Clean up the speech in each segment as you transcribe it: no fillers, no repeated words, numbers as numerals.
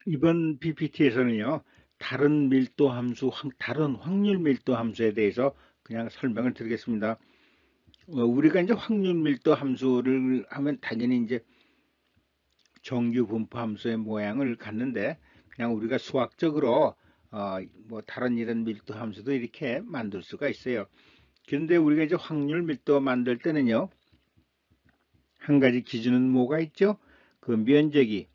이번 PPT에서는요, 다른 밀도 함수, 다른 확률 밀도 함수에 대해서 그냥 설명을 드리겠습니다. 우리가 이제 확률 밀도 함수를 하면 당연히 이제 정규 분포 함수의 모양을 갖는데, 그냥 우리가 수학적으로 뭐 다른 이런 밀도 함수도 이렇게 만들 수가 있어요. 그런데 우리가 이제 확률 밀도 만들 때는요, 한 가지 기준은 뭐가 있죠? 그 면적이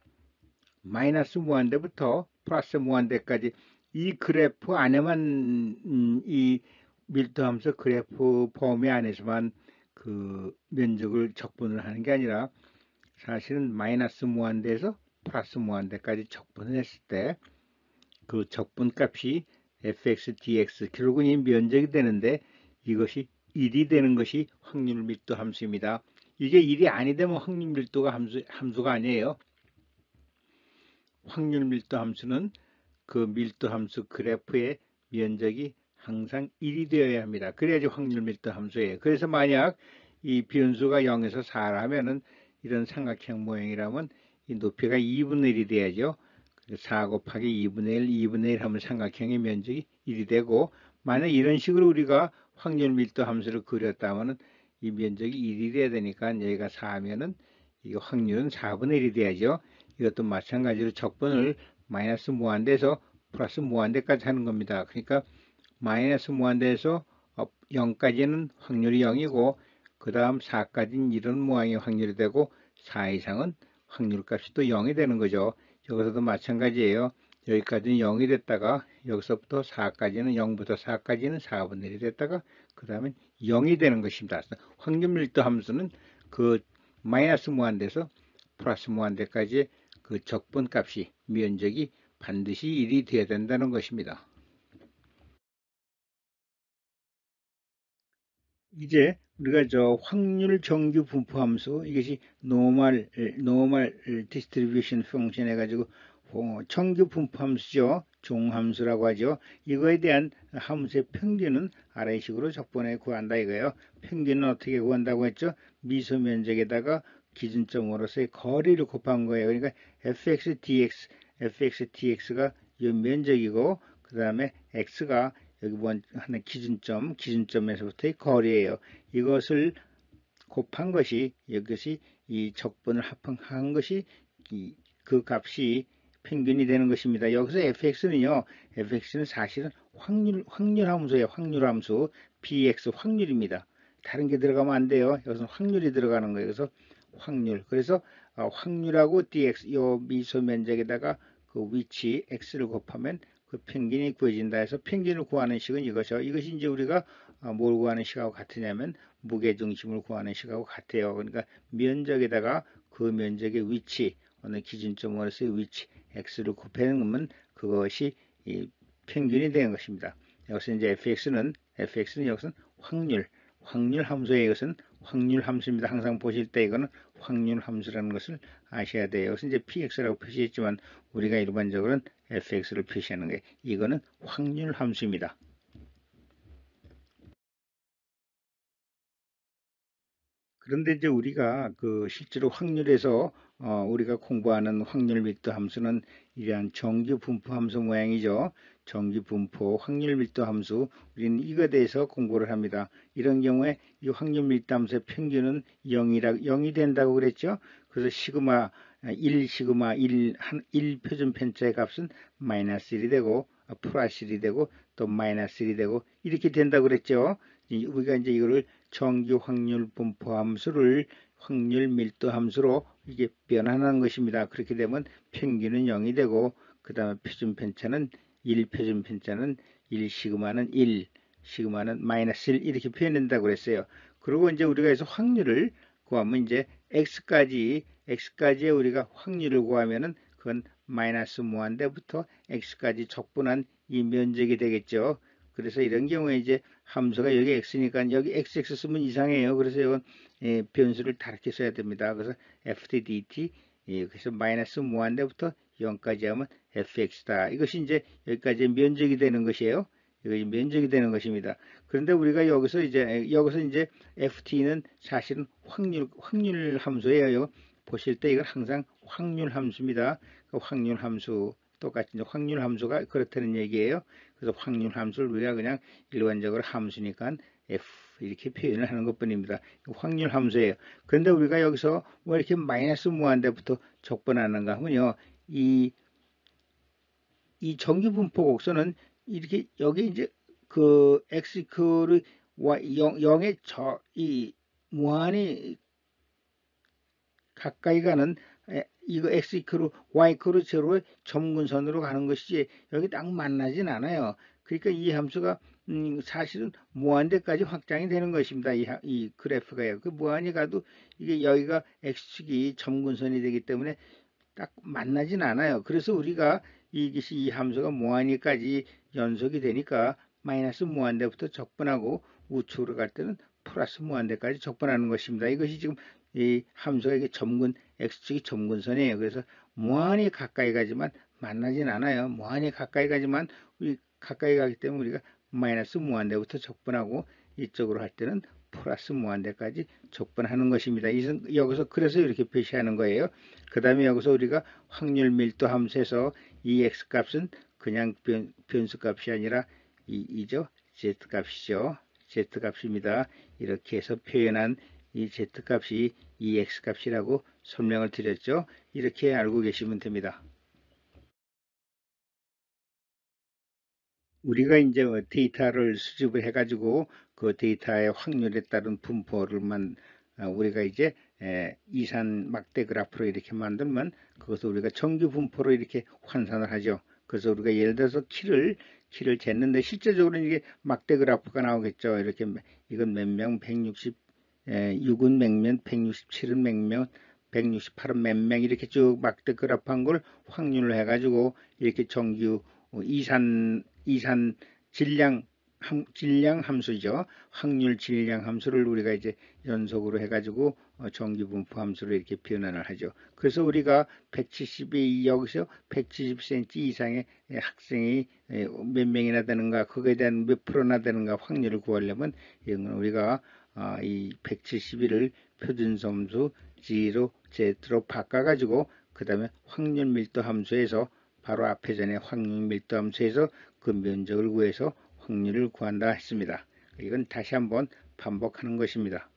마이너스 무한대부터 플러스 무한대까지 이 그래프 안에만 이 밀도함수 그래프 범위 안에서만 그 면적을 적분을 하는 게 아니라 사실은 마이너스 무한대에서 플러스 무한대까지 적분을 했을 때 그 적분 값이 fx, dx 결국은 이 면적이 되는데 이것이 1이 되는 것이 확률 밀도 함수입니다. 이게 1이 아니 되면 확률 밀도가 함수가 아니에요. 확률 밀도 함수는 그 밀도 함수 그래프의 면적이 항상 1이 되어야 합니다. 그래야지 확률 밀도 함수예요. 그래서 만약 이 변수가 0에서 4라면은 이런 삼각형 모양이라면 이 높이가 2분의 1이 돼야죠. 4 곱하기 2분의 1, 2분의 1 하면 삼각형의 면적이 1이 되고, 만약 이런 식으로 우리가 확률 밀도 함수를 그렸다면은 이 면적이 1이 돼야 되니까 여기가 4면은 이 확률은 4분의 1이 돼야죠. 이것도 마찬가지로 적분을 마이너스 무한대에서 플러스 무한대까지 하는 겁니다. 그러니까 마이너스 무한대에서 0까지는 확률이 0이고 그 다음 4까지는 이런 모양의 확률이 되고 4 이상은 확률값이 또 0이 되는 거죠. 여기서도 마찬가지예요. 여기까지는 0이 됐다가 여기서부터 4까지는 0부터 4까지는 4분의 1이 됐다가 그 다음에 0이 되는 것입니다. 확률 밀도 함수는 그 마이너스 무한대에서 플러스 무한대까지 그 적분 값이 면적이 반드시 1이 되어야 된다는 것입니다. 이제 우리가 저 확률 정규 분포 함수 이것이 normal distribution function 해가지고 정규 분포 함수죠. 종함수라고 하죠. 이거에 대한 함수의 평균은 아래 식으로 적분해 구한다 이거예요. 평균은 어떻게 구한다고 했죠? 미소 면적에다가 기준점으로서의 거리를 곱한 거예요. 그러니까 fx dx가 이 면적이고 그 다음에 x가 여기 하는 기준점에서부터의 거리예요. 이것을 곱한 것이 이것이 이 적분을 합한 것이 그 값이 평균이 되는 것입니다. 여기서 fx는 사실은 확률 함수예요. 확률 함수 px 확률입니다. 다른 게 들어가면 안 돼요. 여기서 확률이 들어가는 거예요. 그래서 확률. 그래서 확률하고 dx 요 미소 면적에다가 그 위치 x를 곱하면 그 평균이 구해진다 해서 평균을 구하는 식은 이것이죠. 이것이 이제 우리가 뭘 구하는 식하고 같으냐면 무게중심을 구하는 식하고 같아요. 그러니까 면적에다가 그 면적의 위치, 어느 기준점으로서의 위치, x를 곱해놓으면 그것이 이 평균이 되는 것입니다. 여기서 이제 fx는 여기서는 확률 함수의 이것은 확률 함수입니다. 항상 보실 때 이거는 확률 함수라는 것을 아셔야 돼요. 여기서 이제 px라고 표시했지만 우리가 일반적으로는 fx를 표시하는 거예요. 이거는 확률 함수입니다. 그런데 이제 우리가 그 실제로 확률에서 우리가 공부하는 확률 밀도 함수는 이러한 정규 분포 함수 모양이죠. 정규 분포 확률 밀도 함수 우리는 이거에 대해서 공부를 합니다. 이런 경우에 이 확률 밀도 함수의 평균은 0이 된다고 그랬죠. 그래서 시그마 1 시그마 1 표준 편차의 값은 마이너스 1이 되고 플러스 1이 되고 또 마이너스 1이 되고 이렇게 된다고 그랬죠. 우리가 이제 이거를 정규 확률 분포 함수를 확률 밀도 함수로 이게 변환하는 것입니다. 그렇게 되면 평균은 0이 되고 그 다음에 표준 편차는 1 표준 편차는 1 시그마는 1 시그마는 마이너스 1 이렇게 표현된다고 그랬어요. 그리고 이제 우리가 해서 확률을 구하면 이제 x까지의 우리가 확률을 구하면은 그건 마이너스 무한대부터 x까지 적분한 이 면적이 되겠죠. 그래서 이런 경우에 이제 함수가 여기 x니까 여기 xx 쓰면 이상해요. 그래서 이건 변수를 다르게 써야 됩니다. 그래서 ftdt 그래서 마이너스 무한대부터 0까지 하면 fx다. 이것이 이제 여기까지 면적이 되는 것이에요. 이것이 면적이 되는 것입니다. 그런데 우리가 여기서 이제 ft는 사실은 확률 함수예요. 보실 때 이건 항상 확률 함수입니다. 그 확률 함수 똑같이 이제 확률 함수가 그렇다는 얘기예요. 그래서 확률 함수를 우리가 그냥 일반적으로 함수니까 f 이렇게 표현을 하는 것뿐입니다. 확률 함수예요. 그런데 우리가 여기서 왜 이렇게 마이너스 무한대부터 적분하는가 하면요. 이 정규분포 곡선은 이렇게 여기 이제 그 x 이퀄이 0에 이 무한히 가까이 가는 이거 x 이퀄로 y 이퀄로 제로의 점근선으로 가는 것이지 여기 딱 만나진 않아요. 그러니까 이 함수가 사실은 무한대까지 확장이 되는 것입니다. 이 그래프가요. 그 무한히 가도 이게 여기가 x축이 점근선이 되기 때문에 딱 만나진 않아요. 그래서 우리가 이것이 이 함수가 무한히까지 연속이 되니까 마이너스 무한대부터 적분하고 우측으로 갈 때는 플러스 무한대까지 적분하는 것입니다. 이것이 지금 이 함수가 이게 x축이 점근선이에요. 그래서 무한히 가까이 가지만 만나진 않아요. 무한히 가까이 가지만 우리 가까이 가기 때문에 우리가 마이너스 무한대부터 적분하고 이쪽으로 할 때는 플러스 무한대까지 적분하는 것입니다. 여기서 그래서 이렇게 표시하는 거예요. 그 다음에 여기서 우리가 확률 밀도 함수에서 이 x값은 그냥 변수값이 아니라 이죠. z값이죠. z값입니다. 이렇게 해서 표현한 이 z값이 이 x값이라고 설명을 드렸죠. 이렇게 알고 계시면 됩니다. 우리가 이제 데이터를 수집을 해가지고 그 데이터의 확률에 따른 분포를만 우리가 이제 이산 막대 그래프로 이렇게 만들면 그것을 우리가 정규 분포로 이렇게 환산을 하죠. 그래서 우리가 예를 들어서 키를 쟀는데 실제적으로 이게 막대 그래프가 나오겠죠. 이렇게 이건 몇 명, 160, 6은 몇 명, 167은 몇 명, 168은 몇 명 이렇게 쭉 막대 그래프 한 걸 확률을 해가지고 이렇게 정규 이산 질량 함수죠. 확률 질량 함수를 우리가 이제 연속으로 해가지고 정규분포 함수로 이렇게 변환을 하죠. 그래서 우리가 170이 여기서 170cm 이상의 학생이 몇 명이나 되는가, 그거에 대한 몇 프로나 되는가 확률을 구하려면 이건 우리가 이 171을 표준섬수 0, z로 바꿔가지고 그 다음에 확률 밀도 함수에서 바로 앞에 전에 확률 밀도 함수에서 그 면적을 구해서 확률을 구한다 했습니다. 이건 다시 한번 반복하는 것입니다.